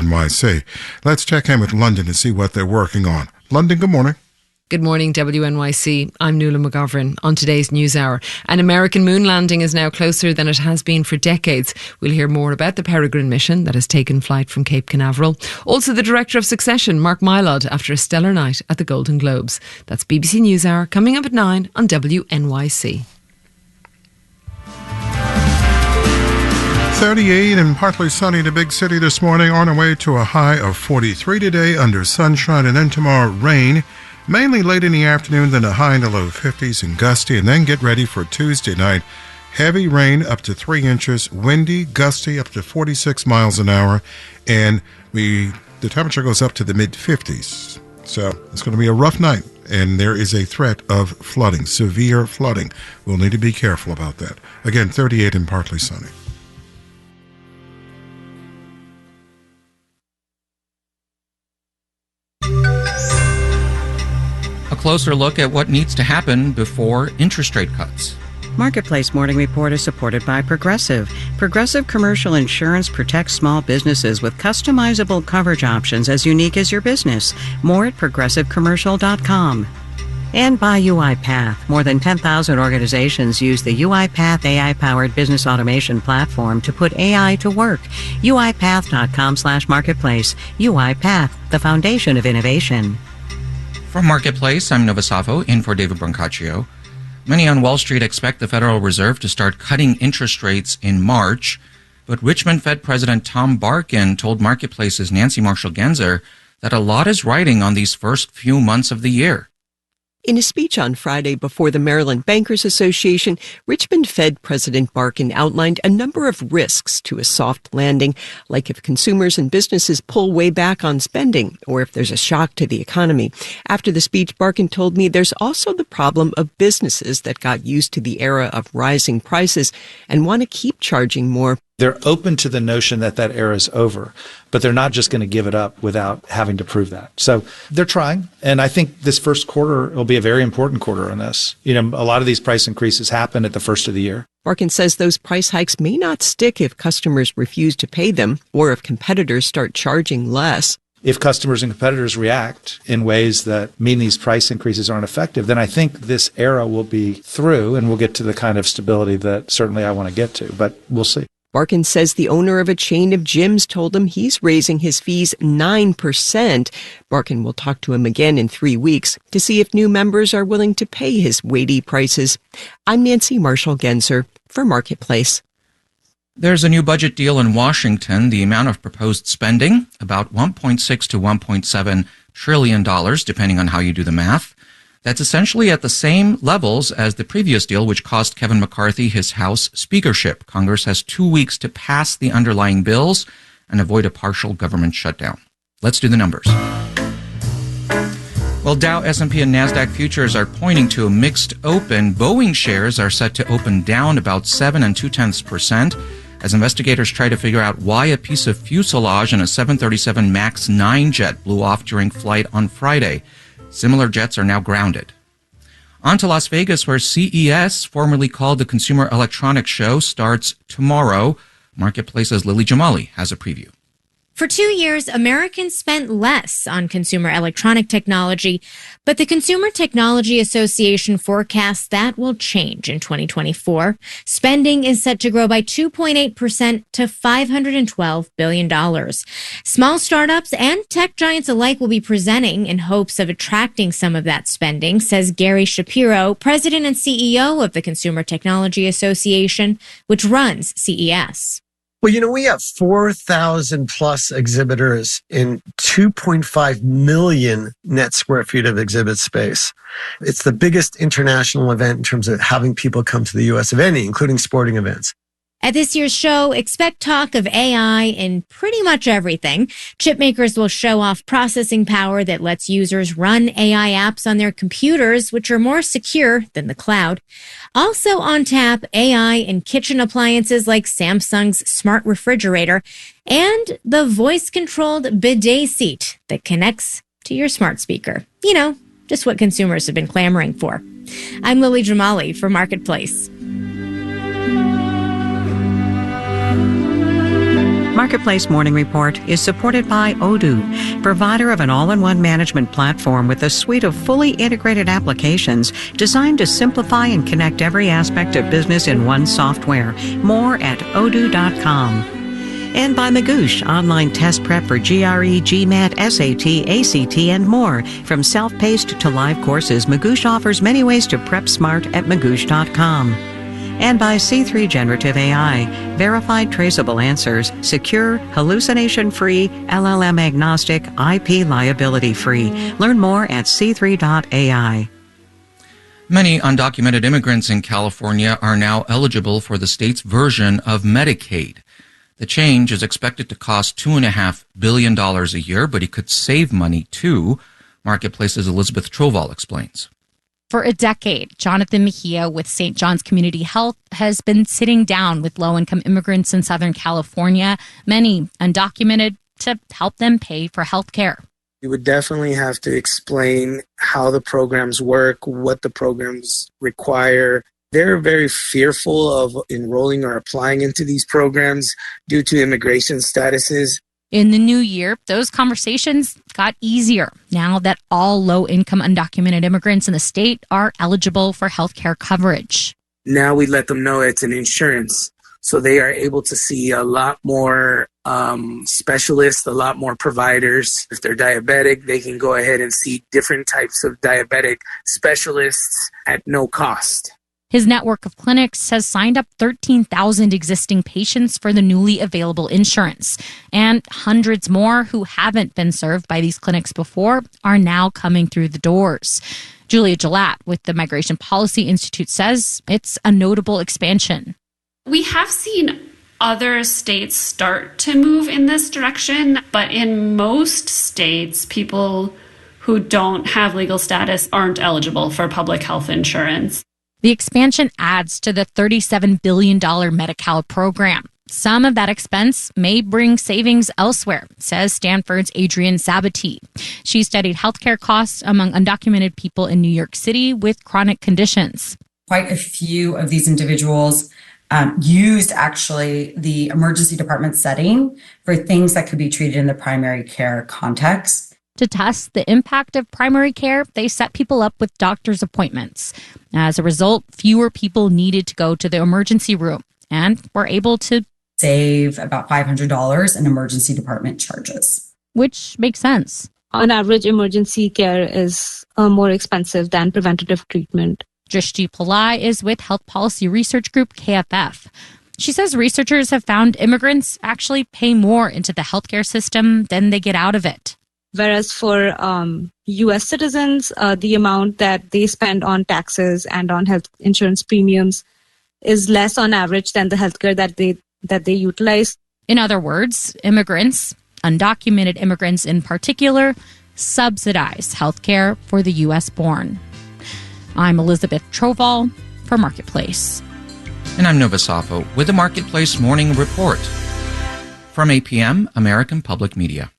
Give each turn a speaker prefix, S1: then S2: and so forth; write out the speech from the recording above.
S1: NYC. Let's check in with London to see what they're working on. London, good morning.
S2: Good morning, WNYC. I'm Nuala McGovern. On today's News Hour, an American moon landing is now closer than it has been for decades. We'll hear more about the Peregrine mission that has taken flight from Cape Canaveral. Also, the director of Succession, Mark Mylod, after a stellar night at the Golden Globes. That's BBC News Hour, coming up at 9 on WNYC.
S1: 38 and partly sunny in the big city this morning, on our way to a high of 43 today under sunshine, and then tomorrow rain. Mainly late in the afternoon, then a high in the low 50s and gusty, and then get ready for Tuesday night. Heavy rain up to 3 inches, windy, gusty up to 46 miles an hour, and the temperature goes up to the mid-50s. So it's going to be a rough night, and there is a threat of flooding, severe flooding. We'll need to be careful about that. Again, 38 and partly sunny.
S3: A closer look at what needs to happen before interest rate cuts.
S4: Marketplace Morning Report is supported by Progressive. Progressive Commercial Insurance protects small businesses with customizable coverage options as unique as your business. More at progressivecommercial.com. And by UiPath. More than 10,000 organizations use the UiPath AI-powered business automation platform to put AI to work. UiPath.com/marketplace. UiPath, the foundation of innovation.
S3: From Marketplace, I'm Nova Savo, in for David Brancaccio. Many on Wall Street expect the Federal Reserve to start cutting interest rates in March, but Richmond Fed President Tom Barkin told Marketplace's Nancy Marshall-Genzer that a lot is riding on these first few months of the year.
S5: In a speech on Friday before the Maryland Bankers Association, Richmond Fed President Barkin outlined a number of risks to a soft landing, like if consumers and businesses pull way back on spending or if there's a shock to the economy. After the speech, Barkin told me there's also the problem of businesses that got used to the era of rising prices and want to keep charging more.
S6: They're open to the notion that that era is over, but they're not just going to give it up without having to prove that. So they're trying. And I think this first quarter will be a very important quarter on this. You know, a lot of these price increases happen at the first of the year.
S5: Barkin says those price hikes may not stick if customers refuse to pay them or if competitors start charging less.
S6: If customers and competitors react in ways that mean these price increases aren't effective, then I think this era will be through and we'll get to the kind of stability that certainly I want to get to, but we'll see.
S5: Barkin says the owner of a chain of gyms told him he's raising his fees 9%. Barkin will talk to him again in 3 weeks to see if new members are willing to pay his weighty prices. I'm Nancy Marshall-Genzer for Marketplace.
S3: There's a new budget deal in Washington. The amount of proposed spending, about $1.6 to $1.7 trillion, depending on how you do the math. That's essentially at the same levels as the previous deal, which cost Kevin McCarthy his House speakership. Congress has 2 weeks to pass the underlying bills and avoid a partial government shutdown. Let's do the numbers. Well, Dow, S&P, and NASDAQ futures are pointing to a mixed open. Boeing shares are set to open down about 7.2% as investigators try to figure out why a piece of fuselage in a 737 MAX 9 jet blew off during flight on Friday. Similar jets are now grounded. On to Las Vegas, where CES, formerly called the Consumer Electronics Show, starts tomorrow. Marketplace's Lily Jamali has a preview.
S7: For 2 years, Americans spent less on consumer electronic technology, but the Consumer Technology Association forecasts that will change in 2024. Spending is set to grow by 2.8% to $512 billion. Small startups and tech giants alike will be presenting in hopes of attracting some of that spending, says Gary Shapiro, president and CEO of the Consumer Technology Association, which runs CES.
S8: Well, you know, we have 4,000 plus exhibitors in 2.5 million net square feet of exhibit space. It's the biggest international event in terms of having people come to the U.S. of any, including sporting events.
S7: At this year's show, expect talk of AI in pretty much everything. Chipmakers will show off processing power that lets users run AI apps on their computers, which are more secure than the cloud. Also on tap, AI in kitchen appliances like Samsung's smart refrigerator and the voice-controlled bidet seat that connects to your smart speaker. You know, just what consumers have been clamoring for. I'm Lily Jamali for Marketplace.
S4: Marketplace Morning Report is supported by Odoo, provider of an all-in-one management platform with a suite of fully integrated applications designed to simplify and connect every aspect of business in one software. More at odoo.com. And by Magoosh, online test prep for GRE, GMAT, SAT, ACT, and more. From self-paced to live courses, Magoosh offers many ways to prep smart at Magoosh.com. And by C3 Generative AI, verified traceable answers, secure, hallucination-free, LLM-agnostic, IP liability-free. Learn more at c3.ai.
S3: Many undocumented immigrants in California are now eligible for the state's version of Medicaid. The change is expected to cost $2.5 billion a year, but it could save money too. Marketplace's Elizabeth Troval explains.
S9: For a decade, Jonathan Mejia with St. John's Community Health has been sitting down with low-income immigrants in Southern California, many undocumented, to help them pay for health care.
S10: We would definitely have to explain how the programs work, what the programs require. They're very fearful of enrolling or applying into these programs due to immigration statuses.
S9: In the new year, those conversations got easier now that all low-income undocumented immigrants in the state are eligible for health care coverage.
S10: Now we let them know it's an insurance, so they are able to see a lot more specialists, a lot more providers. If they're diabetic, they can go ahead and see different types of diabetic specialists at no cost.
S9: His network of clinics has signed up 13,000 existing patients for the newly available insurance, and hundreds more who haven't been served by these clinics before are now coming through the doors. Julia Gilat with the Migration Policy Institute says it's a notable expansion.
S11: We have seen other states start to move in this direction, but in most states, people who don't have legal status aren't eligible for public health insurance.
S9: The expansion adds to the $37 billion Medi-Cal program. Some of that expense may bring savings elsewhere, says Stanford's Adrienne Sabati. She studied healthcare costs among undocumented people in New York City with chronic conditions.
S12: Quite a few of these individuals used actually the emergency department setting for things that could be treated in the primary care context.
S9: To test the impact of primary care, they set people up with doctor's appointments. As a result, fewer people needed to go to the emergency room and were able to
S12: save about $500 in emergency department charges.
S9: Which makes sense.
S13: On average, emergency care is more expensive than preventative treatment.
S9: Drishti Pillai is with health policy research group KFF. She says researchers have found immigrants actually pay more into the healthcare system than they get out of it.
S13: Whereas for U.S. citizens, the amount that they spend on taxes and on health insurance premiums is less on average than the healthcare that they utilize.
S9: In other words, immigrants, undocumented immigrants in particular, subsidize healthcare for the U.S. born. I'm Elizabeth Troval for Marketplace.
S3: And I'm Nova Safo with the Marketplace Morning Report from APM, American Public Media.